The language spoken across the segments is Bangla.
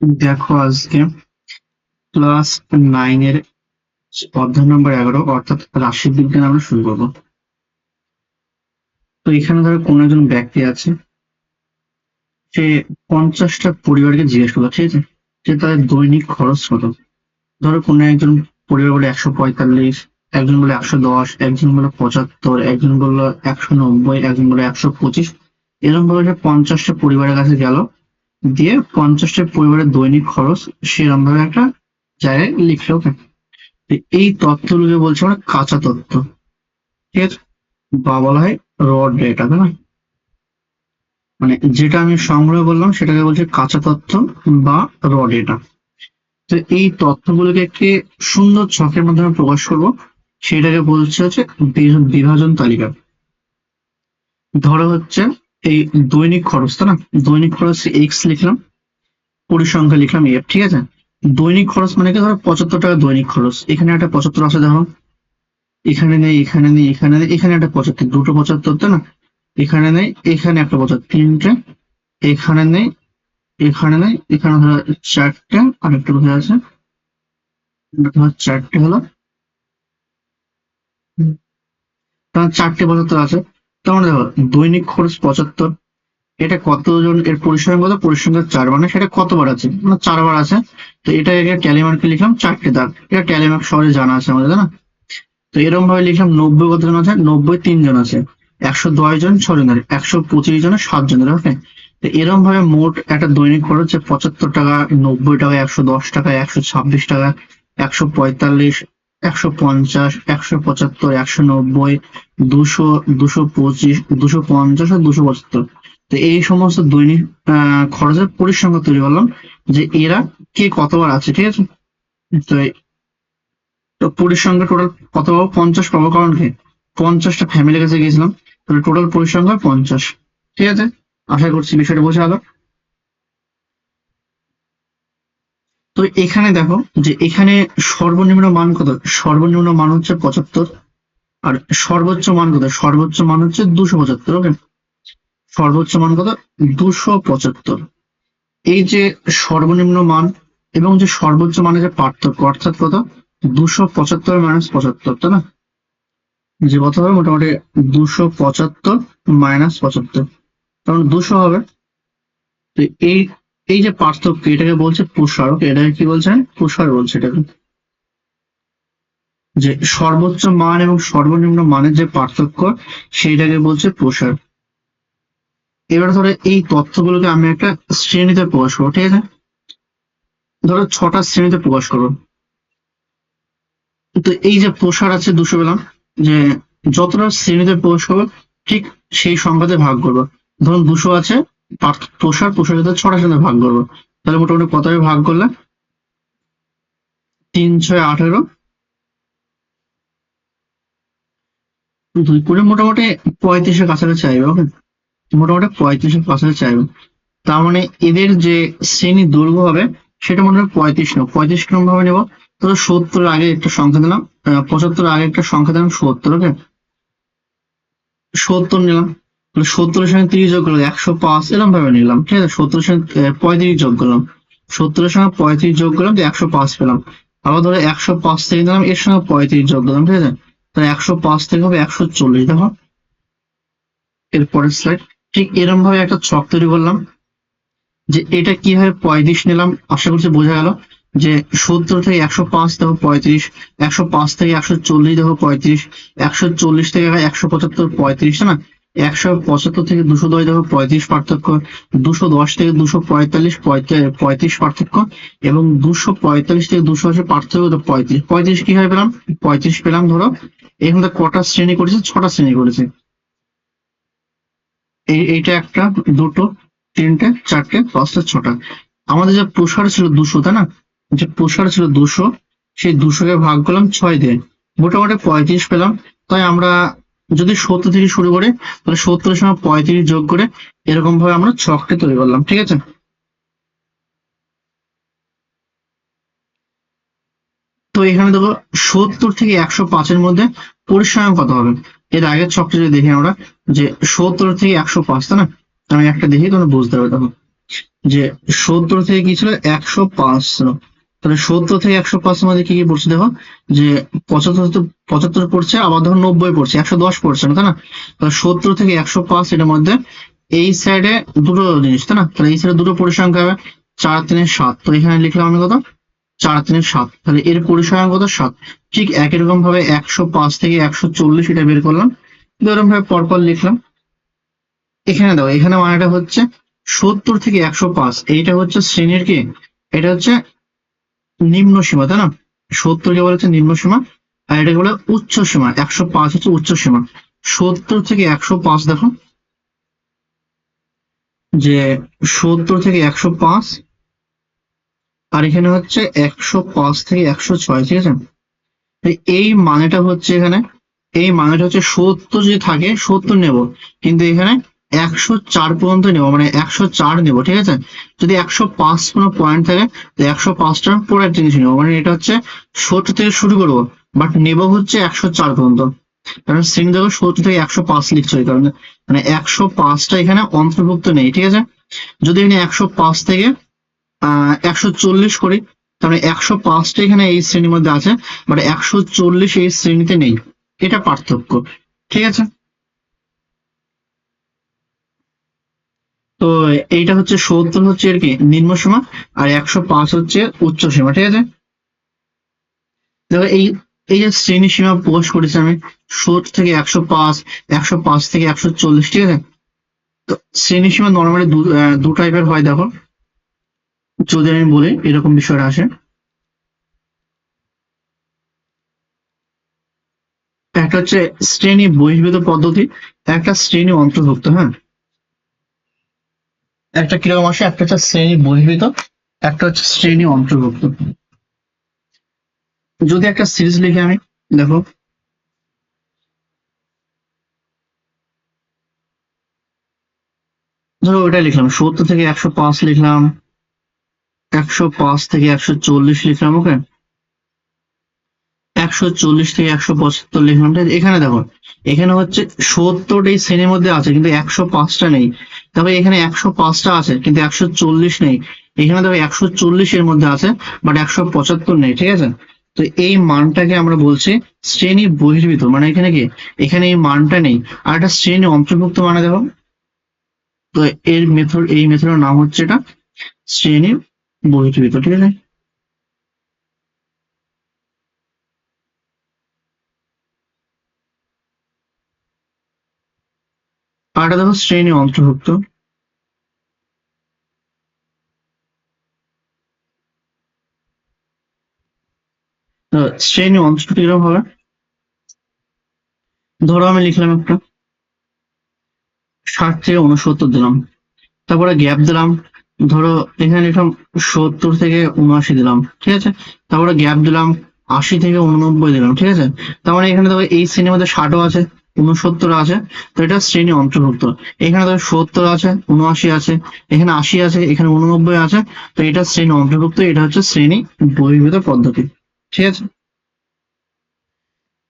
দেখো আজকে ক্লাস 9 এর অধ্যায় নম্বর 11 অর্থাৎ রাশি বিজ্ঞান আমরা শুরু করবো। তো এখানে ধরো কোনো একজন ব্যক্তি আছে, সে 50টা পরিবারকে জিজ্ঞেস করলো, ঠিক আছে, যে তাদের দৈনিক খরচ কত। ধরো কোনো একজন পরিবার বলে 145, একজন বলে 110, একজন বলে 75, একজন বললো 190, একজন বলে 125। এরকম ভাবে সে 50টা পরিবারের কাছে গেল, দিয়ে 50টা পরিবারের দৈনিক খরচ সেরকম ভাবে একটা জায়গায় লিখলো। ওকে, এই তথ্যগুলোকে বলছে আমরা কাঁচা তথ্য, ঠিক আছে, বা বলা হয় র ডেটা, তাই না? মানে যেটা আমি সংগ্রহ করলাম সেটাকে বলছে কাঁচা তথ্য বা র ডেটা। তো এই তথ্যগুলোকে একটি সুন্দর ছকের মাধ্যমে প্রকাশ করব, সেটাকে বলছে হচ্ছে বিভাজন তালিকা। ধরো হচ্ছে এই দৈনিক খরচ, তাই না? দৈনিক খরচ এক্স লিখলাম, পরিসংখ্যা লিখলাম এফ, ঠিক আছে। দৈনিক খরচ মানে কি, ধরো 75 টাকা দৈনিক খরচ। এখানে একটা 75 আছে, দেখো এখানে নেই, এখানে নেই, এখানে নেই, এখানে একটা 75, দুটো 75, তাই না? এখানে নেই, এখানে একটা 75, তিনটে, এখানে নেই, এখানে নেই, এখানে ধরো চারটে, আর একটা কোথায় আছে, ধরো চারটে হলো, তাহলে চারটে 75 আছে। তার দেখো দৈনিক খরচ 75, এটা কতজন, এর পরিসংখ্যান কত, পরিসংখ্যান 4, মানে সেটা কতবার আছে, মানে 4 বার আছে। তো এটা ট্যালি মার্কে লিখলাম 4টে দাগ, এটা ট্যালি মার্ক সহজে জানা আছে আমাদের, তাই না? তো এরকম ভাবে লিখলাম 90 কতজন আছে, 90 3 জন আছে, 110 জন 6 জনের, 125 জনের 7 জনের। ওকে, তো এরকম ভাবে মোট একটা দৈনিক খরচ 75 টাকা, 90 টাকা, 110 টাকা, 126 টাকা, 145, 150, 175, 190, 200, 225, 250 আর 275। তো এই সমস্ত দৈনিক খরচের পরিসংখ্যান তৈরি করলাম, যে এরা কে কতবার আছে, ঠিক আছে। তো তো পরিসংখ্যা টোটাল কত পাবো, 50 পাবো, কারণ কি 50টা ফ্যামিলির কাছে গেছিলাম, তাহলে টোটাল পরিসংখ্যা 50। ঠিক আছে, আশা করছি বিষয়টা বোঝা গেল। তো এখানে দেখো যে এখানে সর্বনিম্ন মান কত, সর্বনিম্ন মান হচ্ছে 75, আর সর্বোচ্চ মান কত, সর্বোচ্চ মান হচ্ছে 275। ওকে, সর্বোচ্চ মান কত, 275। এই যে সর্বনিম্ন মান এবং যে সর্বোচ্চ মানের যে পার্থক্য, অর্থাৎ কত, 275 মাইনাস 75, তাই না? যে কত হবে, মোটামুটি 275 মাইনাস 75, কারণ 200 হবে। তো এই এই যে পার্থক্য, এটাকে বলছে প্রসারক, এটাকে কি বলছে, প্রসার বলছে এটাকে। যে সর্বোচ্চ মান এবং সর্বনিম্ন মানের যে পার্থক্য, সেইটাকে বলছে প্রসার। এবার ধরো এই তথ্যগুলোকে আমি একটা শ্রেণীতে প্রকাশ করবো, ঠিক আছে। ধরো 6টা শ্রেণীতে প্রকাশ করবো। তো এই যে প্রসার আছে 200 পেলাম, যে যতটা শ্রেণীতে প্রকাশ করবো ঠিক সেই সংখ্যাতে ভাগ করবো। ধরুন 200 আছে, প্রসার, প্রসারের সাথে 6টা শ্রেণীতে ভাগ করবো, তাহলে মোটামুটি কত ভাগ করলে, 3 6 18, 2 করে মোটামুটি 35-এর কাছাকাছি চাইবে। ওকে, মোটামুটি 35-এর কাছাকাছি চাইবে। তার মানে এদের যে শ্রেণী দৈর্ঘ্য হবে সেটা মোটামুটি 35 নয়, 35 কিরকম ভাবে নেবো, তো 70 আগে একটা সংখ্যা দিলাম, 75 আগে একটা সংখ্যা দিলাম, 70। ওকে, 70 নিলাম, তাহলে 70-এর সঙ্গে 30 যোগ করলাম, 105, এরকম ভাবে নিলাম, ঠিক আছে। 70-এর সঙ্গে 35 যোগ করলাম, 70-এর সঙ্গে 35 যোগ করলাম, তো 105 পেলাম। আবার ধরো 105 থেকে দিলাম, এর সঙ্গে 35 যোগ করলাম, ঠিক আছে, তাহলে 105 থেকে হবে 140। দেখো এরপরের স্লাইড, ঠিক এরকম ভাবে একটা ছক তৈরি করলাম, যে এটা কিভাবে 35 নিলাম, আশা করছি বোঝা গেল। যে 70 থেকে 105 দেখো 35, 105 থেকে 140 দেখো 35, 140 থেকে 175 35, না, 175 থেকে 210 দেখো 35 পার্থক্য, 210 থেকে 245 35 পার্থক্য, এবং 245 থেকে 280 পার্থক্য, তো 35। 35 কিভাবে পেলাম, 35 পেলাম, ধরো এখানে কটা শ্রেণী করেছে, 6টা শ্রেণী করেছে। এইটা একটা, দুটো, তিনটে, চারটে, 5টা, 6টা। আমাদের যে প্রসার ছিল 200, তাই না? যে প্রসার ছিল 200, সেই 200-কে ভাগ করলাম 6 দিয়ে, মোটামুটি 35 পেলাম। তাই আমরা যদি 70 থেকে শুরু করি, তাহলে 70-এর সঙ্গে 35 যোগ করে এরকম ভাবে আমরা ছকটা তৈরি করলাম, ঠিক আছে। তো এখানে দেখো 70 থেকে 105-এর মধ্যে পরিসংখ্যান কত হবে। এর আগের ছকটা যদি দেখি আমরা, যে 70 থেকে 105, তাই না? আমি একটা দেখি তোমরা বুঝতে পারবে। দেখো যে 70 থেকে কি ছিল 105 ছিল, তাহলে 70 থেকে 105 এর মধ্যে কি কি পড়ছে দেখো, যে 75 পড়ছে, আবার ধরো 90 পড়ছে, 110 পড়ছে না, তাই না? তাহলে 70 থেকে 105 এটার মধ্যে এই সাইডে দুটো জিনিস, তাই না? তাহলে এই সাইডে দুটো পরিসংখ্যা হবে, 4 3 7, তো এখানে লিখলাম আমি কত, 4 3 7, তাহলে এর পরিসংখ্যা কত 7। ঠিক একই রকম ভাবে 105 থেকে 140 এটা বের করলাম, এরকম ভাবে পরপর লিখলাম। এখানে দাও, এখানে মানেটা হচ্ছে 70 থেকে 105, এইটা হচ্ছে শ্রেণীর কি, এটা হচ্ছে নিম্ন সীমা, তাই না? 70 কে বলা হচ্ছে নিম্ন সীমা, আর এটাকে বলে উচ্চ সীমা, 105 হচ্ছে উচ্চ সীমা। 70 থেকে 105 দেখো, যে 70 থেকে 105, আর এখানে হচ্ছে 105 থেকে 106, ঠিক আছে? এই মানেটা হচ্ছে এখানে, এই মানেটা হচ্ছে 70 যদি থাকে 70 নেব, কিন্তু এখানে 104 পর্যন্ত নেব, মানে 104 নেব, ঠিক আছে? যদি 105 কোনো পয়েন্ট থাকে তো 105টা পরের জিনিস নেবো, মানে এটা হচ্ছে 70 থেকে শুরু করবো, বাট নেব হচ্ছে 104 পর্যন্ত, কারণ শ্রেণী দেখো 70 থেকে 105 লিখছে ওই কারণে, মানে 105টা এখানে অন্তর্ভুক্ত নেই, ঠিক আছে? যদি এখানে 105 থেকে 140 করি, তাহলে 105টা এখানে এই শ্রেণীর মধ্যে আছে, বাট 140 এই শ্রেণীতে নেই, এটা পার্থক্য, ঠিক আছে? তো এইটা হচ্ছে 70 হচ্ছে এর কি নিম্ন সীমা, আর 105 হচ্ছে উচ্চ সীমা, ঠিক আছে? দেখো এই এই যে শ্রেণী সীমা প্রকাশ করেছি আমি, 70 থেকে 105, 105 থেকে 140, ঠিক আছে? তো শ্রেণী সীমা নর্মালি দু টাইপের হয় দেখো, যদি আমি বলি এরকম বিষয়টা আসে, একটা হচ্ছে শ্রেণী বহির্ভূত পদ্ধতি, একটা শ্রেণী অন্তর্ভুক্ত, হ্যাঁ? একটা কিরকম আসে, একটা হচ্ছে শ্রেণী বহির্ভূত, একটা হচ্ছে শ্রেণী অন্তর্ভুক্ত। যদি একটা সিরিজ লিখে আমি, দেখো ধরো ওটা লিখলাম 70 থেকে 105 লিখলাম, 105 থেকে 140 লিখলাম, ওকে, 140 থেকে 175 লিখলাম, ঠিক আছে? এখানে দেখো, এখানে হচ্ছে 70 এই শ্রেণীর মধ্যে আছে কিন্তু 105টা নেই, তবে এখানে 105টা আছে কিন্তু 140 নেই, এখানে দেখো 140 এর মধ্যে আছে বাট 175 নেই, ঠিক আছে? তো এই মানটাকে আমরা বলছি শ্রেণী বহির্ভূত, মানে এখানে কি, এখানে এই মানটা নেই। আর একটা শ্রেণী অন্তর্ভুক্ত মানে দেখো, তো এর মেথড, এই মেথডের নাম হচ্ছে এটা শ্রেণী বহির্ভূত, ঠিক আছে? আর এটা দেখো শ্রেণী অন্তর্ভুক্ত। তো শ্রেণী অন্তর্ভুক্ত কিরকম হবে, ধরো আমি লিখলাম একটা 60 থেকে 69 দিলাম, তারপরে গ্যাপ দিলাম, ধরো এখানে লিখলাম 70 থেকে 79 দিলাম, ঠিক আছে? তারপরে গ্যাপ দিলাম 80 থেকে 89 দিলাম, ঠিক আছে? তার মানে এখানে দেখো এই শ্রেণীর মধ্যে 60ও আছে, 69 আছে, তো এটা শ্রেণী অন্তর্ভুক্ত। এখানে দেখো 70 আছে, 79 আছে, এখানে 80 আছে, এখানে 89 আছে, তো এটা শ্রেণী অন্তর্ভুক্ত, এটা হচ্ছে শ্রেণী বহির্ভূত পদ্ধতি, ঠিক আছে?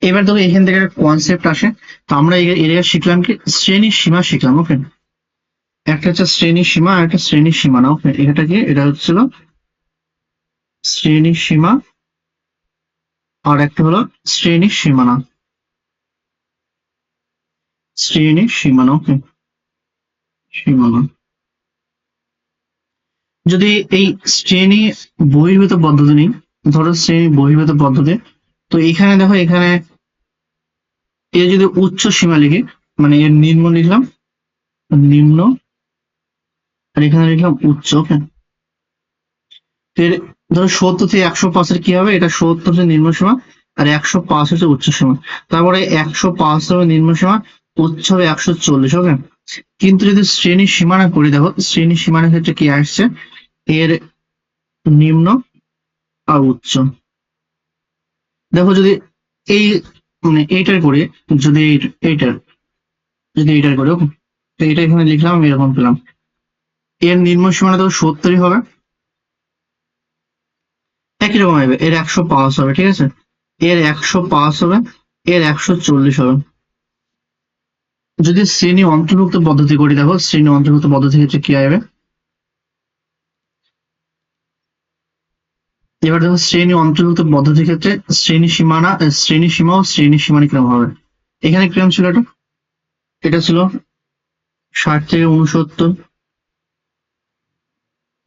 এবার দেখো এখান থেকে একটা কনসেপ্ট আসে, তো আমরা এর শিখলাম কি, শ্রেণী সীমা শিখলাম, ওকে? একটা হচ্ছে শ্রেণী সীমা আর একটা শ্রেণী সীমানা, ওকে? এটা কি, এটা হচ্ছিল শ্রেণী সীমা, আর একটা হলো শ্রেণী সীমানা, শ্রেণী সীমানা, ওকে? সীমানা। যদি এই শ্রেণী বহির্ভূত পদ্ধতি নিই, ধরো শ্রেণী বহির্ভূত পদ্ধতি, তো এখানে দেখো, এখানে এর যদি উচ্চ সীমা লিখি, মানে এর নিম্ন লিখলাম, নিম্ন, আর এখানে লিখলাম উচ্চ, ওকে? এর ধরো 70 থেকে 105 এর কি হবে, এটা 70 হচ্ছে নিম্ন সীমা, আর 105 হচ্ছে উচ্চ সীমা, তারপরে 105 হবে নিম্ন সীমা, উচ্চ হবে 140, ওকে? কিন্তু যদি শ্রেণী সীমানা করি, দেখো শ্রেণী সীমানার ক্ষেত্রে কি আসছে, এর নিম্ন আর উচ্চ। দেখো যদি এই, মানে এইটার করে, যদি এইটার, যদি এইটার করে, ওকে? তো এটা এখানে লিখলাম, আমি এরকম পেলাম, এর নিম্ন সীমানা দেখো 70 হবে, একই রকম হবে, এর 105 হবে, ঠিক আছে? এর 105 হবে, এর 140 হবে। যদি শ্রেণী অন্তর্ভুক্ত পদ্ধতি করি, দেখো শ্রেণী অন্তর্ভুক্ত পদ্ধতি হচ্ছে কি হবে, এবার দেখো শ্রেণী অন্তর্ভুক্ত পদ্ধতির ক্ষেত্রে শ্রেণী সীমানা শ্রেণী সীমা ও শ্রেণী সীমানা কিরকম হবে। এখানে কিরকম ছিল এটা, এটা ছিল 60 থেকে 69,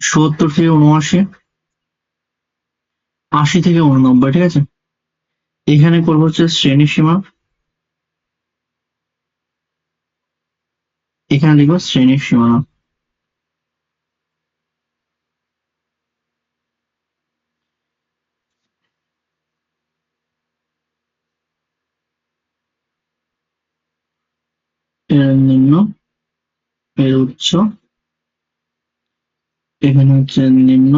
70 থেকে 79, 80 থেকে 89, ঠিক আছে। এখানে করবো হচ্ছে শ্রেণী সীমা, এখানে লিখবো শ্রেণী সীমানা। এর নিম্ন, এর উচ্চ, এখানে হচ্ছে নিম্ন,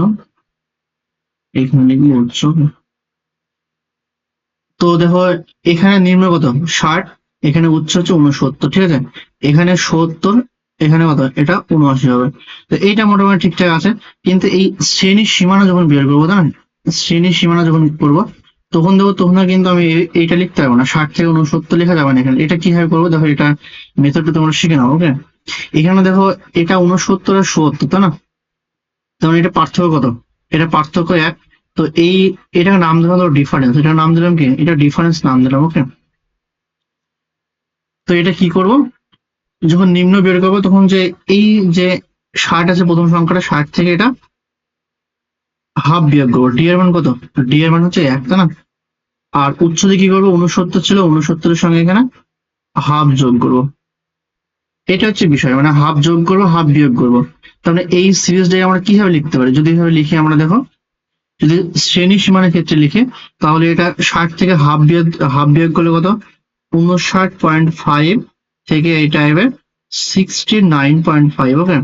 এখানে লিখবো উচ্চ। তো দেখো এখানে নিম্ন কত 60, এখানে উচ্চ হচ্ছে 69, ঠিক আছে। এখানে 70, এখানে কত এটা 79 হবে। তো এইটা মোটামুটি ঠিকঠাক আছে। কিন্তু এই শ্রেণীর সীমানা যখন বের করবো, তাই না, শ্রেণীর সীমানা যখন করবো তখন দেখো তখন কিন্তু আমি এইটা লিখতে পারবো না, 60 থেকে 69 লেখা যাবে না এখানে। এটা কিভাবে করবো দেখো, এটা মেথডটা তোমরা শিখে নাও, ওকে। এখানে দেখো এটা 69 আর 70, তাই না, তখন এটা পার্থক্য কত, এটা পার্থক্য 1। তো এই এটা নাম দিলাম ধরো ডিফারেন্স, এটা নাম দিলাম কি, এটা ডিফারেন্স নাম দিলাম, ওকে। তো এটা কি করব, যখন নিম্ন বের করবো তখন যে এই যে 60 আছে প্রথম সংখ্যাটা, 60 থেকে এটা হাফ বিয়োগ করবো। ডি এর মান কত, ডি এর মান হচ্ছে 1, তাই না। আর উচ্চতে কি করবো, 69 ছিল, 69 এর সঙ্গে এখানে হাফ যোগ করবো। এটা হচ্ছে বিষয়, মানে হাফ যোগ করবো হাফ বিয়োগ করবো। তাহলে এই সিরিজটাকে আমরা কিভাবে লিখতে পারি, যদি এভাবে লিখি আমরা, দেখো যদি শ্রেণী সীমানার ক্ষেত্রে লিখে তাহলে এটা 60 থেকে হাফ বিয়োগ করলে কত, 59.5 থেকে এটা আসবে 69.5, ওকে।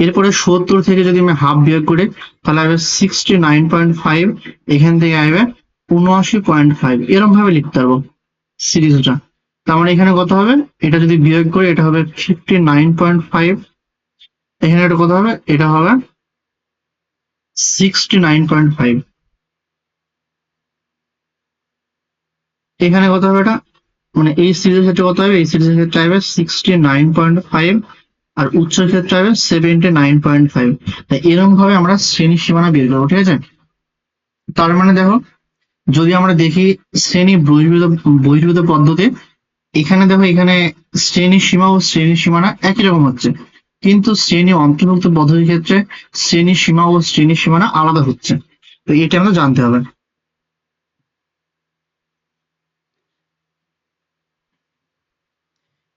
এরপরে 70 থেকে যদি আমি হাফ বিয়োগ করি তাহলে আসবে 69.5, এখান থেকে আসবে 79.5, এরকম ভাবে লিখতে পারবো সিরিজটা। তার মানে এখানে কত হবে, এটা যদি বিয়োগ করি এটা হবে 59.5, এখানে এটা কত হবে, এটা হবে 69.5, এখানে কত হবে এটা, মানে এই সিরিজের ক্ষেত্রে কত হবে, এই সিরিজের ক্ষেত্রে হবে 69.5, আর উচ্চের ক্ষেত্রে হবে 79.5। তাই এরকম ভাবে আমরা শ্রেণী সীমানা বের করবো, ঠিক আছে। তার মানে দেখো যদি আমরা দেখি শ্রেণী বহির্ভূত পদ্ধতি, এখানে দেখো এখানে শ্রেণী সীমা ও শ্রেণী সীমানা একই রকম হচ্ছে, কিন্তু শ্রেণী অন্তর্ভুক্ত পদ্ধতির ক্ষেত্রে শ্রেণী সীমা ও শ্রেণী সীমানা আলাদা হচ্ছে। তো এটা আমরা জানতে হবে।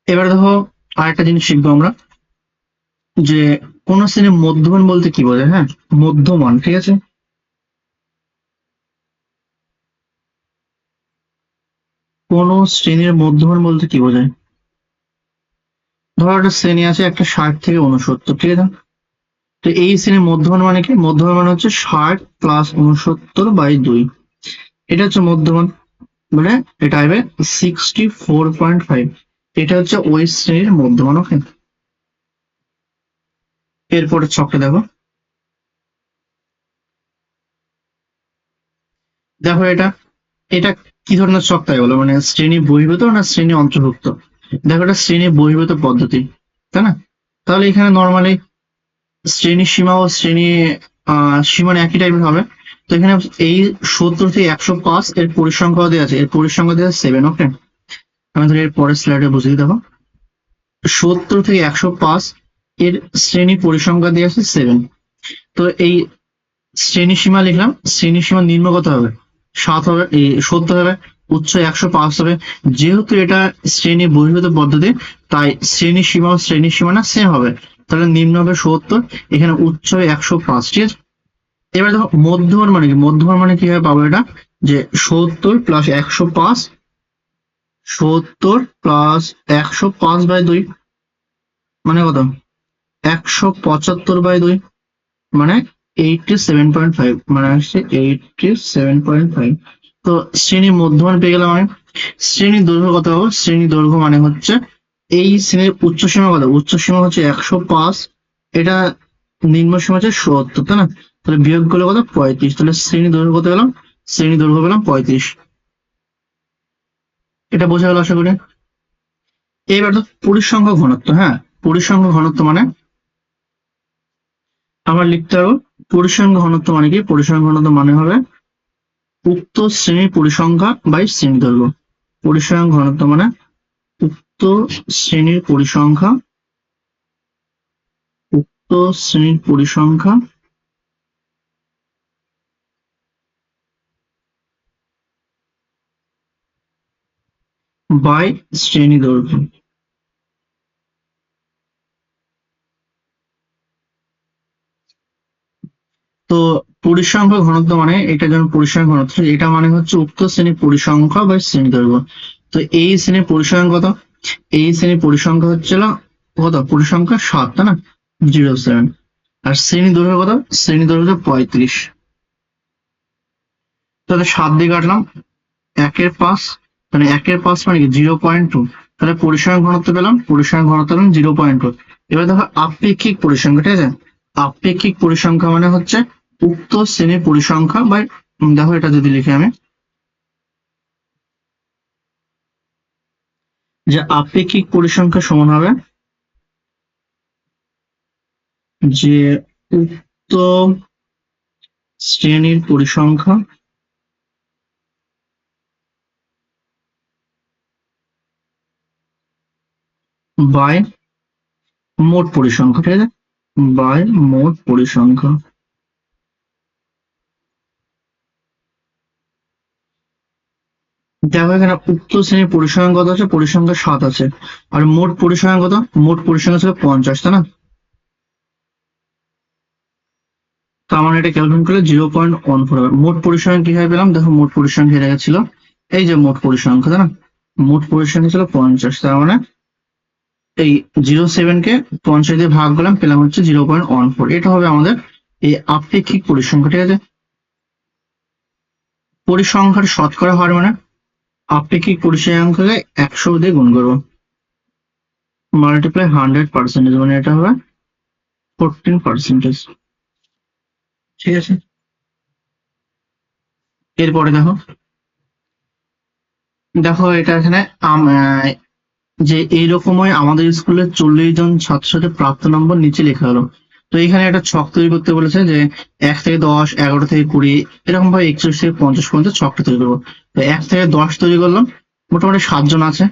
এবার দেখো আরেকটা জিনিস শিখবো আমরা, যে কোন শ্রেণীর মধ্যমান বলতে কি বোঝায়। হ্যাঁ, মধ্যমান, ঠিক আছে। কোন শ্রেণীর মধ্যমান বলতে কি বোঝায়, ধরো একটা শ্রেণী আছে একটা 60 থেকে 69, ঠিক আছে। তো এই শ্রেণীর মধ্যমান মানে কি, মধ্যমান মানে হচ্ছে 60 প্লাস 69/2, এটা হচ্ছে মধ্যমান, মানে এটা হবে 64.5, এটা হচ্ছে ওই শ্রেণীর মধ্যমান, ওকে। এরপরে ছকটা দেখো, দেখো এটা এটা কি ধরনের ছক তাই বলো, মানে শ্রেণী বহির্ভূত না শ্রেণী অন্তর্ভুক্ত। দেখো এটা শ্রেণী বহির্ভূত পদ্ধতি, তাই না। তাহলে এখানে নর্মালি শ্রেণী সীমা ও শ্রেণী সীমানা একই টাইপের হবে। তো এখানে এই 70 থেকে 105 এর পরিসংখ্যা দেওয়া আছে, এর পরিসংখ্যা দেওয়া আছে 7, ওকে। আমি ধর এর পরের স্লাইডে বুঝিয়ে দেবো। 70 থেকে 105 এর শ্রেণী পরিসংখ্যা দেওয়া আছে 7। তো এই শ্রেণী সীমা লিখলাম, শ্রেণী সীমা নিম্ন কত হবে, 7 হবে, এই 70 হবে, উচ্চ 105 হবে। যেহেতু এটা শ্রেণী বহির্ভূত পদ্ধতি তাই শ্রেণী সীমা ও শ্রেণী সীমানা সেম হবে। তাহলে নিম্ন হবে 70, এখানে উচ্চ হবে 105, ঠিক আছে। এবার দেখো মধ্যমান মানে কি, মধ্যমান মানে কিভাবে পাবো এটা, যে 70 প্লাস 105, 70 প্লাস 105/2 মানে কত, 175/2, মানে 87.5, মানে আসছে 87.5। তো শ্রেণী মধ্যমান পেয়ে গেলাম আমি। শ্রেণী দৈর্ঘ্য কত হবে, শ্রেণী দৈর্ঘ্য মানে হচ্ছে এই শ্রেণীর উচ্চ সীমা কত, উচ্চ সীমা হচ্ছে 105, এটা নিম্ন সীমা হচ্ছে 70, তাই না। তাহলে বিয়োগ করলে কত, 35, তাহলে শ্রেণী দৈর্ঘ্য কত পেলাম, শ্রেণী দৈর্ঘ্য পেলাম 35। এটা বোঝা গেল আশা করি। এবার তো পরিসংখ্যা ঘনত্ব, হ্যাঁ, পরিসংখ্যা ঘনত্ব মানে আমরা লিখতে পারবো পরিসংখ্যা ঘনত্ব মানে কি? পরিসংখ্যা ঘনত্ব মানে হবে উক্ত শ্রেণীর পরিসংখ্যা বাই শ্রেণী দৈর্ঘ্য। পরিসংখ্যা ঘনত্ব মানে উক্ত শ্রেণীর পরিসংখ্যা, উক্ত শ্রেণীর পরিসংখ্যা বাই শ্রেণী দৈর্ঘ্য। তো পরিসংখ্যা ঘনত্ব মানে এটা যেমন পরিসংখ্যা ঘনত্ব, এটা মানে হচ্ছে উক্ত শ্রেণীর পরিসংখ্যা বা শ্রেণী দৈর্ঘ্য। তো এই শ্রেণীর পরিসংখ্যা কত? এই শ্রেণীর পরিসংখ্যা হচ্ছিল কত? পরিসংখ্যা 7, তাই না? 07। আর শ্রেণী দৈর্ঘ্য কত? শ্রেণী দৈর্ঘ্য 35। তাহলে 7 দিয়ে কাটলাম, 1/5, মানে 1/5 মানে কি 0.2। তাহলে পরিসংখ্যা ঘনত্ব পেলাম, পরিসংখ্যা ঘনত্ব পেলাম 0.2। এবার দেখো আপেক্ষিক পরিসংখ্যা, ঠিক আছে? আপেক্ষিক পরিসংখ্যা মানে হচ্ছে উক্ত শ্রেণীর পরিসংখ্যা বা দেখো এটা যদি লিখি আমি, যে আপেক্ষিক পরিসংখ্যা সমান হবে যে উক্ত শ্রেণীর পরিসংখ্যা বাই মোট পরিসংখ্যা, ঠিক আছে? বাই মোট পরিসংখ্যা। দেখো এখানে উক্ত শ্রেণীর পরিসংখ্যা কত আছে? পরিসংখ্যা 7 আছে। আর মোট পরিসংখ্যা কত? মোট পরিসংখ্যা ছিল 50, তাই না? তার মানে এটা ক্যালকুলেট করলে 0.14 হবে। মোট পরিসংখ্যা কিভাবে পেলাম? দেখো মোট পরিসংখ্যা এটা ছিল এই যে মোট পরিসংখ্যা, তাই না? মোট পরিসংখ্যা ছিল 50, তার মানে এই 07 কে 50 দিয়ে ভাগ করলাম, পেলাম হচ্ছে 0.14। এটা হবে আমাদের এই আপেক্ষিক পরিসংখ্যা, ঠিক আছে? পরিসংখ্যার শতকরা হার মানে আপেক্ষিক পরিসংখ্যাকে 100 দিয়ে গুণ করবো, মাল্টিপ্লাই 100%, মানে এটা হবে 14%। ঠিক আছে? এরপরে দেখো, দেখো এটা এখানে যে এইরকমই আমাদের স্কুলে 40 জন ছাত্রছাত্রী প্রাপ্ত নম্বর নিচে লেখা হলো। তো এখানে একটা ছক তৈরি করতে বলেছে যে 1 থেকে 10, 11 থেকে 20, এরকম ভাবে 41 থেকে 50 পর্যন্ত ছকটা তৈরি করবো। তো 1 থেকে 10 তৈরি করলাম, মোটামুটি 7 জন আছে।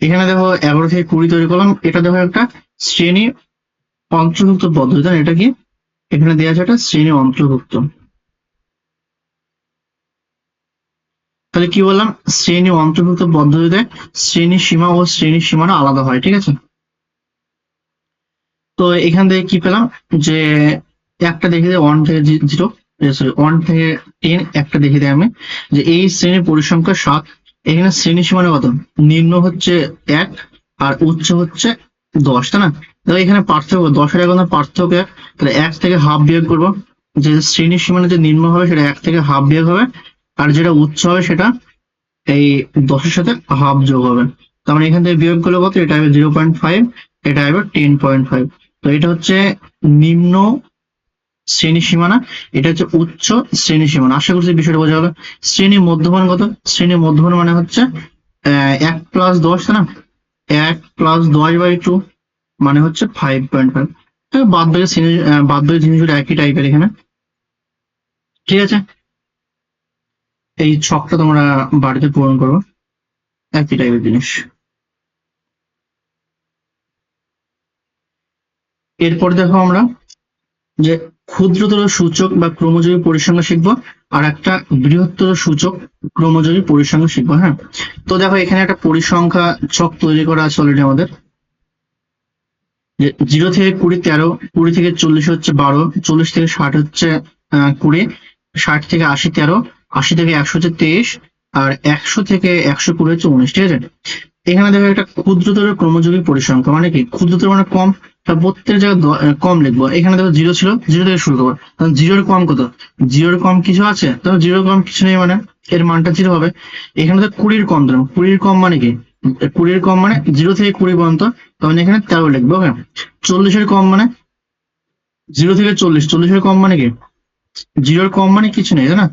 এখানে দেখো 11 থেকে 20 তৈরি করলাম, এটা দেখো একটা শ্রেণী অন্তর্ভুক্ত পদ্ধতি, এটা কি? এখানে দেওয়া আছে একটা শ্রেণী অন্তর্ভুক্ত। তাহলে কি বললাম? শ্রেণী অন্তর্ভুক্ত পদ্ধতিতে শ্রেণী সীমা ও শ্রেণী সীমানা আলাদা হয়, ঠিক আছে? তো এখান থেকে কি পেলাম? যে একটা দেখে দেয় 1 থেকে 0, সরি 1 থেকে 10, একটা দেখে দেয় আমি যে এই শ্রেণীর পরিসংখ্যা 7। এখানে শ্রেণী সীমানা কত? নিম্ন হচ্ছে 1 আর উচ্চ হচ্ছে 10, তাই না? তো এখানে পার্থক্য 10 এর এখন পার্থক্য 1, তাহলে 1 থেকে হাফ বিয়োগ করবো। যে শ্রেণী সীমানা যে নিম্ন হবে সেটা 1 থেকে হাফ বিয়োগ হবে, আর যেটা উচ্চ হবে সেটা এই 10-এর সাথে হাফ যোগ হবে। তার মানে এখান থেকে বিয়োগ করলে কত? এটা হবে 0.5, এটা হবে 10.5। তো এটা হচ্ছে নিম্ন শ্রেণী সীমানা, এটা হচ্ছে উচ্চ শ্রেণী সীমানা। আশা করছি বিষয়টা বোঝা গেল। শ্রেণী মধ্যমান কত? শ্রেণী মধ্যমান মানে হচ্ছে 1 + 10, তাই না? 1 + 10/2 মানে হচ্ছে 5.5। বাদ বাকি শ্রেণী বাদ বাকি জিনিসগুলো একই টাইপের এখানে, ঠিক আছে? এই ছকটা তোমরা বাড়িতে পূরণ করো, একই টাইপের জিনিস। এরপর দেখো আমরা যে ক্ষুদ্রতর সূচক বা ক্রমযোগী পরিসংখ্যা শিখবো, আর একটা বৃহত্তর সূচক ক্রমযোগী পরিসংখ্যা শিখবো। হ্যাঁ, তো দেখো এখানে একটা পরিসংখ্যা ছক তৈরি করা আছে অলরেডি আমাদের, যে 0 থেকে 20 13, 20 থেকে 40 হচ্ছে 12, 40 থেকে 60 হচ্ছে 20, 60 থেকে 80 13, 80 থেকে 100 হচ্ছে 23, আর 100 থেকে 120 হচ্ছে 19, ঠিক আছে? এখানে দেখো একটা ক্ষুদ্রতর ক্রমযোগী পরিসংখ্যা মানে কি? ক্ষুদ্রতর মানে কম, তা প্রত্যেক জায়গায় কম লিখবো। এখানে দেখো 0 ছিল, 0 থেকে শুরু করবো। তখন 0-এর কম কত? 0-এর কম কিছু আছে? তখন 0-এর কম কিছু নেই, মানে এর মানটা 0 হবে। এখানে তো 20-এর কম দিলাম, 20-এর কম মানে কি? 20-এর কম মানে 0 থেকে 20 পর্যন্ত, তখন এখানে 13 লিখবো। ওকে, 40-এর কম মানে 0 থেকে 40, 40-এর কম মানে কি? 0-এর কম মানে কিছু নেই, তাই না?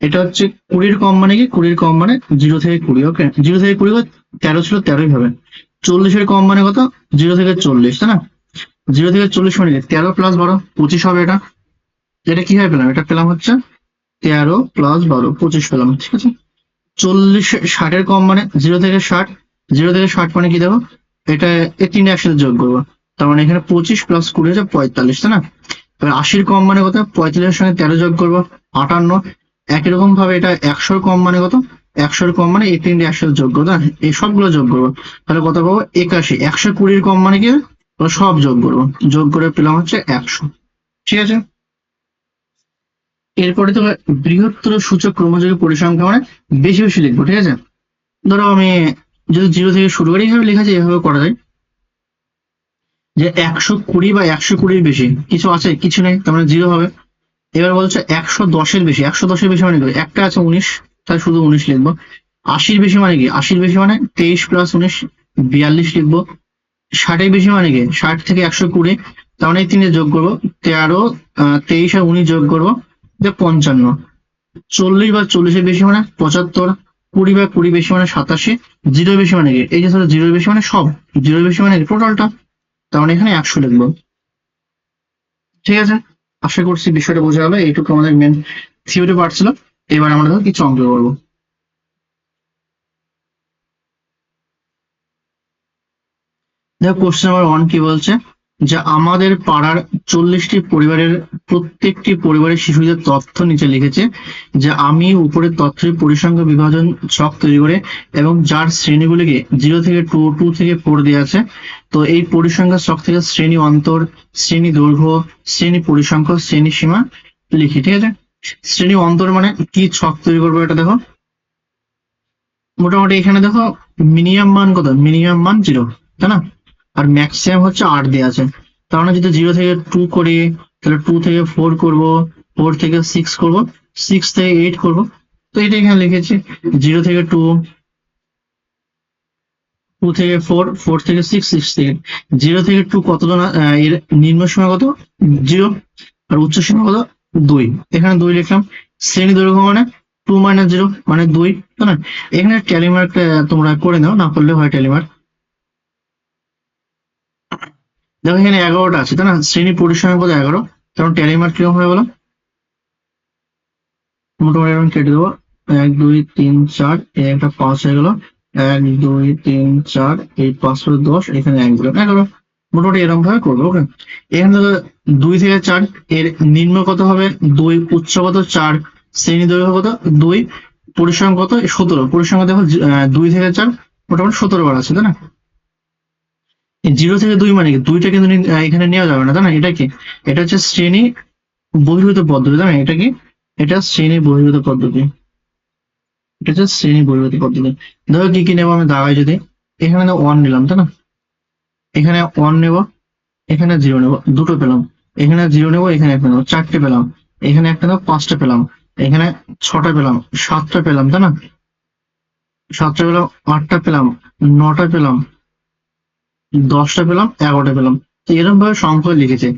এটা হচ্ছে 20-এর কম মানে কি? 20-এর কম মানে 0 থেকে 20। ওকে, 0 থেকে 20 13 ছিল, 13ই হবে। 40-এর কম মানে কত? 0 থেকে 40, তাই না? 0 থেকে 40 মানে কি? 13 + 12 25 হবে এটা। এটা কিভাবে পেলাম? এটা পেলাম হচ্ছে 13 প্লাস 12 25 পেলাম, ঠিক আছে। 40 60-এর কম মানে 0 থেকে 60, 0 থেকে 60 মানে কি দেখো, এটা এই তিনটে একসাথে যোগ করবো, তার মানে এখানে 25 প্লাস 20 হচ্ছে 45, তাই না? এবার 80-র কম মানে কত? 45-এর সঙ্গে 13 যোগ করবো, 58। একই রকম ভাবে এটা 100-র কম মানে কত? 100-র কম মানে এই তিনটে একসাথে যোগ করবো, এই সবগুলো যোগ করবো, তাহলে কত পাবো? 81। 120-র কম মানে কি? সব যোগ করবো, যোগ করে পেলাম হচ্ছে 100, ঠিক আছে। এরপরে তো বৃহত্তর সূচক ক্রমযোগী পরিসংখ্যা মানে বেশি বেশি লিখবো, ঠিক আছে। ধরো আমি যদি 0 থেকে শুরু করি, এইভাবে লেখা যায়, এভাবে করা যায় যে 120 বা 120-র বেশি কিছু আছে, কিছু নেই, তার মানে 0 হবে। এবার বলছে 110-এর বেশি, 110-এর বেশি মানে কি? একটা আছে 19, তাই শুধু 19 লিখবো। 80-র বেশি মানে কি? 80-র বেশি মানে 23 প্লাস 19 42 লিখবো। 60-এর বেশি মানে কি? 60 থেকে 120, তার মানে এই তিনটে যোগ করবো, 13, 23 আর 19 যোগ করবো, 55। 40 বা 40-এর বেশি মানে 75, 20 বা 20 বেশি মানে 87, 0 বেশি মানে কি? এই যে 0 বেশি মানে সব, 0 বেশি মানে টোটালটা, তার মানে এখানে 100 লিখবো, ঠিক আছে। আশা করছি বিষয়টা বোঝা গেল, এইটুকু আমাদের মেন থিওরি পার্ট ছিল। এবার আমরা ধরো কিছু অঙ্ক করবো। দেখো কোশ্চেন নাম্বার 1 কি বলছে, যে আমাদের পাড়ার 40টি পরিবারের প্রত্যেকটি পরিবারের শিশুদের তথ্য নিচে লিখেছে, যে আমি উপরের তথ্যের পরিসংখ্যা বিভাজন ছক তৈরি করে এবং যার শ্রেণীগুলিকে 0 থেকে 2, 2 থেকে 4 দেওয়া আছে, তো এই পরিসংখ্যা ছক থেকে শ্রেণী অন্তর, শ্রেণী দৈর্ঘ্য, শ্রেণী পরিসংখ্যা, শ্রেণী সীমা লিখি, ঠিক আছে। শ্রেণী অন্তর মানে কি ছক তৈরি করবো, এটা দেখো মোটামুটি এখানে দেখো মিনিমাম মান কত? মিনিমাম মান 0, তাই না? আর ম্যাক্সিমাম হচ্ছে 8 দেওয়া আছে, তার মানে যদি 0 থেকে 2 করি, তাহলে 2 থেকে 4 করব, 4 থেকে 6 করব, 6 থেকে 8 করব। তো এটা এখানে লিখেছি 0 থেকে 2, 2 থেকে 4, 4 থেকে 6, 6 থেকে 0 থেকে 2 কতজন, এর নিম্ন সীমা কত? 0, আর উচ্চ সীমা কত? 2, এখানে 2 লিখলাম। শ্রেণী দৈর্ঘ্য মানে 2 মাইনাস 0 মানে 2, তাই না? এখানে ট্যালি মার্ক তোমরা করে নাও, না করলে হয় ট্যালি মার্ক। দেখো এখানে 11টা আছে, তাই না? শ্রেণী পরিসংখ্যা কত? 11, কারণ ট্যালি মার্ক কিরকম হয়ে গেল, মোটামুটি এরকম কেটে দেবো, 1 2 3 4, একটা 5 হয়ে গেল, 1 2 3 4, এই 5 করে 10, এখানে 1 দিলাম 11, মোটামুটি এরকম ভাবে করবো, ওকে। এখানে দেখো 2 থেকে 4, এর নিম্ন কত হবে? 2, উচ্চ কত? 4, শ্রেণী দৈর্ঘ্য কত? 2, পরিসংখ্যা কত? 17, পরিসংখ্যা দেখো 2 থেকে 4 মোটামুটি 17 বার আছে, তাই না? 0 থেকে 2 মানে কি? 2টা কিন্তু এখানে নেওয়া যাবে না, তাই না? এটা কি? এটা হচ্ছে শ্রেণী বহির্ভূত পদ্ধতি, তাই না? এটা কি? এটা শ্রেণী বহির্ভূত পদ্ধতি, এটা হচ্ছে শ্রেণী বহির্ভূত পদ্ধতি। ধরো কি কি নেবো আমি দাগাই, যদি এখানে 1 নিলাম, তাই না? এখানে 1 নেব, এখানে 0 নেব, দুটো পেলাম। এখানে 0 নেব, এখানে 1 নেব, 4টে পেলাম। এখানে একটা নেব, 5টা পেলাম। এখানে 6টা পেলাম, 7টা পেলাম, তাই না? 7টা পেলাম, 8টা পেলাম, 9টা পেলাম, 10টা পেলাম, 11টা পেলাম। তো এরকম ভাবে সংখ্যা লিখেছে।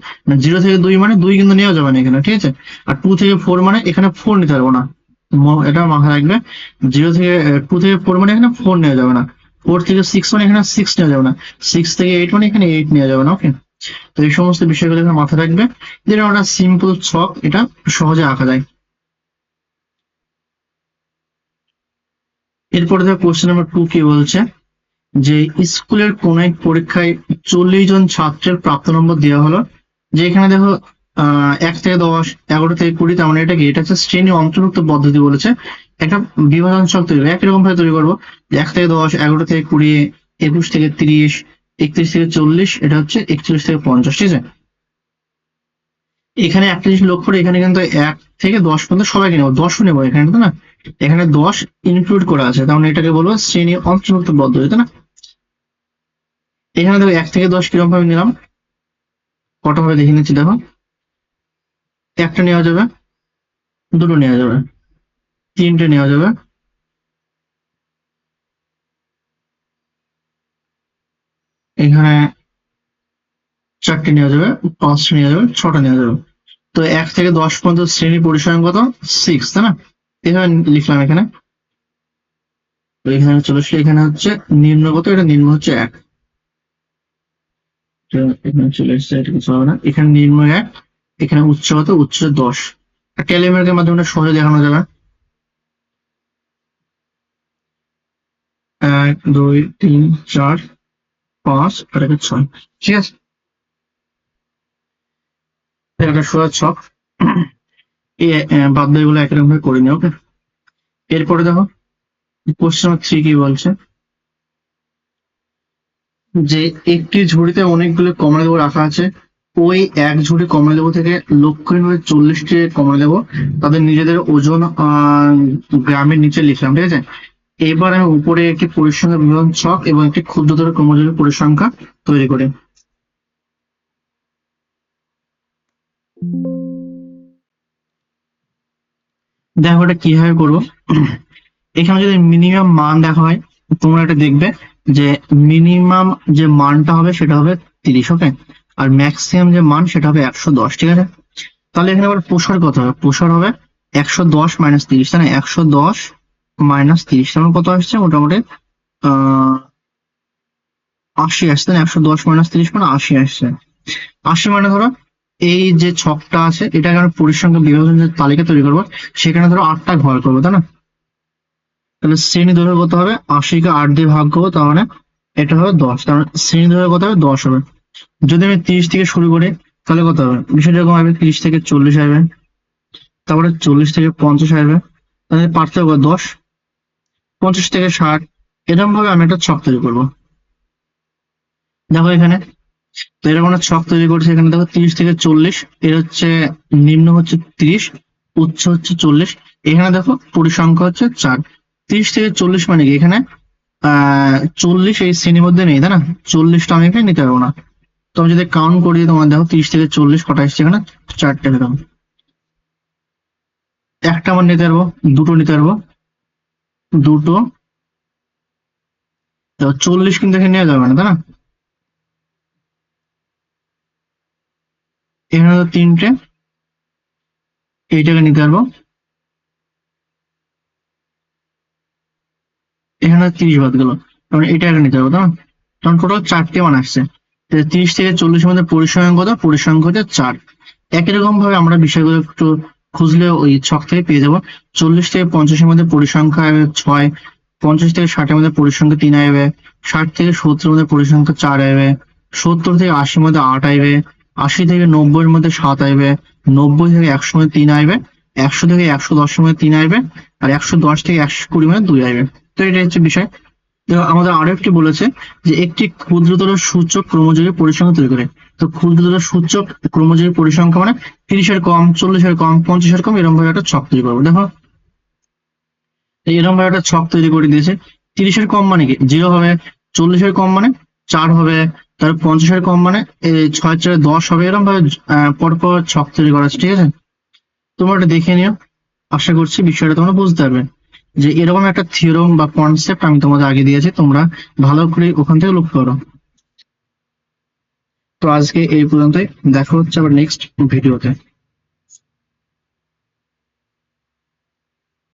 0 থেকে 2 মানে 2 কিন্তু নেওয়া যাবে না এখানে, ঠিক আছে। আর 2 থেকে 4 মানে এখানে 4 নিতে পারবো না, এটা মাথায় রাখবে। 0 থেকে 2 থেকে 4 মানে এখানে 4 নেওয়া যাবে না। 4 থেকে 6 মানে এখানে 6 নেওয়া যাবে না। 6 থেকে 8 মানে এখানে 8 নেওয়া যাবে না, ওকে। তো এই সমস্ত বিষয়গুলো এখানে মাথায় রাখবে, যেটা একটা সিম্পল ছক, এটা সহজে আঁকা যায়। এরপরে দেখো কোশ্চেন নাম্বার 2 কি বলছে, যে স্কুলের কোন এক পরীক্ষায় 40 জন ছাত্রের প্রাপ্ত নম্বর দেওয়া হলো, যে এখানে দেখো 1 থেকে 10, 11 থেকে 20, তার মানে এটা কি? এটা হচ্ছে শ্রেণী অন্তর্ভুক্ত পদ্ধতি বলেছে। একটা বিভাজন ছক তৈরি একই রকম ভাবে তৈরি করবো, 1 থেকে 10, 11 থেকে 20, 21 থেকে 30, 31 থেকে 40, এটা হচ্ছে 41 থেকে 50, ঠিক আছে। এখানে একটা জিনিস লক্ষ্য করে, এখানে কিন্তু 1 থেকে 10 পর্যন্ত সবাইকে নেবো, 10ও নেবো এখানে, তাই না? এখানে 10 ইনক্লুড করা আছে, তার মানে এটাকে বলবো শ্রেণী অন্তর্ভুক্ত পদ্ধতি, তাই না? এখানে দেখো 1 থেকে 10 কিরকম ভাবে নিলাম, কটা ভাবে দেখে নিচ্ছি দেখো, একটা নেওয়া যাবে, দুটো নেওয়া যাবে, তিনটে নেওয়া যাবে, এখানে 4টে নেওয়া যাবে, 5টা নেওয়া যাবে, 6টা নেওয়া যাবে। তো 1 থেকে 10 পর্যন্ত শ্রেণী পরিসংখ্যা কত? 6, তাই না? এখানে লিখলাম এখানে। তো এখানে চলে আসলে, এখানে হচ্ছে নিম্ন কত? এটা নিম্ন হচ্ছে 1, এখানে চলে এসছে, এটা কিছু হবে না, এখানে নিম্ন 1, এখানে উচ্চ কত, উচ্চ 10। টেলিমেটের মাধ্যমে সহজে দেখানো যাবে। 1 2 3 4 5 আর 6, ঠিক আছে। একটা সোজা ছক, এই বাদ বাকিগুলো একরকম ভাবে করে নিও। ওকে, এরপরে দেখো কোশ্চেন 3 কি বলছে, যে একটি ঝুড়িতে অনেকগুলো কমলালেবু রাখা আছে, ওই এক ঝুড়ি কমলালেবু থেকে লক্ষণীয়ভাবে 40টি কমলালেবু তাদের নিজেদের ওজন গ্রামের নিচে লিখলাম, ঠিক আছে। এবার আমি উপরে একটি পরিসংখ্যান বিবরণ ছক এবং একটি ক্ষুদ্রতর ক্রমজোরের পরিসংখ্যা তৈরি করি। দেখো এটা কিভাবে করবো। এখানে যদি মিনিমাম মান দেখা হয়, তোমরা এটা দেখবে যে মিনিমাম যে মানটা হবে সেটা হবে 30, ওকে, আর ম্যাক্সিমাম যে মান সেটা হবে 110, ঠিক আছে। তাহলে এখানে আবার প্রসার কত হবে, প্রসার হবে 110 মাইনাস 30, তাই না, 110 মাইনাস 30 তার কত আসছে, মোটামুটি 80 আসছে, তাই না। 110 মাইনাস 30 মানে 80 আসছে। 80 মানে ধরো এই যে ছকটা আছে এটাকে আমরা পরিসংখ্যান বিভাজনের তালিকা তৈরি করবো, সেখানে ধরো 8টা ঘর করবো, তাই না। তাহলে শ্রেণী দৈর্ঘ্য কত হবে, 80কে 8 দিয়ে ভাগ করবো, তার মানে এটা হবে 10, তার মানে শ্রেণী দৈর্ঘ্য কত হবে, 10 হবে। যদি আমি 30 থেকে শুরু করি তাহলে কত হবে, বিষয়টা এরকম হবে, 30 থেকে 40 আসবে, তারপরে 40 থেকে 50 আসবে, তাহলে পার্থক্য 10, 50 থেকে 60, এরকম ভাবে আমি একটা ছক তৈরি করবো। দেখো এখানে তো এরকম একটা ছক তৈরি করছি, এখানে দেখো 30 থেকে 40, এর হচ্ছে নিম্ন হচ্ছে 30, উচ্চ হচ্ছে 40, এখানে দেখো পরিসংখ্যা হচ্ছে 4। 30 থেকে 40 মানে কি, এখানে 40 এই শ্রেণীর মধ্যে নেই, তাই না, 40টা আমি এখানে নিতে পারবো না। তো আমি যদি কাউন্ট করি তোমার দেখো 30 থেকে 40 কটা এসছে, এখানে 4টে পেলাম। একটা আমার নিতে পারবো, দুটো নিতে পারবো, দুটো, 40 কিন্তু এখানে নেওয়া যাবে না, তাই না। এখানে তো 3টে, এইটাকে নিতে পারবো, এখানে 30 বাদ গেল, তারপরে এটাকে নিতে পারবো, তাই না। তখন টোটাল 4টে মান আসছে। 30 থেকে 40 মধ্যে পরিসংখ্যান কত, পরিসংখ্যান হচ্ছে 4। একই রকম ভাবে আমরা বিষয়গুলো একটু খুঁজলে ওই ছক থেকে পেয়ে যাবো। 40 থেকে 50-এর মধ্যে পরিসংখ্যা হবে 6, 50 থেকে 60-এর মধ্যে পরিসংখ্যা 3 আসবে, 60 থেকে 70-এর মধ্যে পরিসংখ্যা 4 আসবে, 70 থেকে 80-এর মধ্যে 8 আসবে, 80 থেকে 90-এর মধ্যে 7 আসবে, 90 থেকে 100-এর মধ্যে 3 আসবে, 100 থেকে 110-এর মধ্যে 3 আসবে, আর 110 থেকে 120-এর মধ্যে 2 আসবে। তো এটা হচ্ছে বিষয়। তো আমাদের আরো একটি বলেছে যে একটি ক্ষুদ্রতর সূচক ক্রমজোরের পরিসংখ্যা তৈরি করে। তো ক্ষুদ্রতর সূচক ক্রমজোরের পরিসংখ্যা মানে 30-এর কম, 40-এর কম, 50-এর কম, এরকম ভাবে একটা ছক তৈরি করবো। দেখো এরকম ভাবে একটা ছক তৈরি করে দিয়েছে। 30-এর কম মানে কি 0 হবে, 40-এর কম মানে 4 হবে, তারপর 50-এর কম মানে 6 4 10 হবে, এরকম ভাবে পরপর ছক তৈরি করা আছে, ঠিক আছে। তোমরা এটা দেখে নিও, আশা করছি বিষয়টা তোমরা বুঝতে পারবে। যে এরকম একটা থিওরেম বা কনসেপ্ট আমি তোমাদের আগে দিয়েছি, তোমরা ভালো করে ওখান থেকে লক্ষ্য করো। তো আজকে এই পর্যন্তই, দেখা হচ্ছে আবার নেক্সট ভিডিওতে।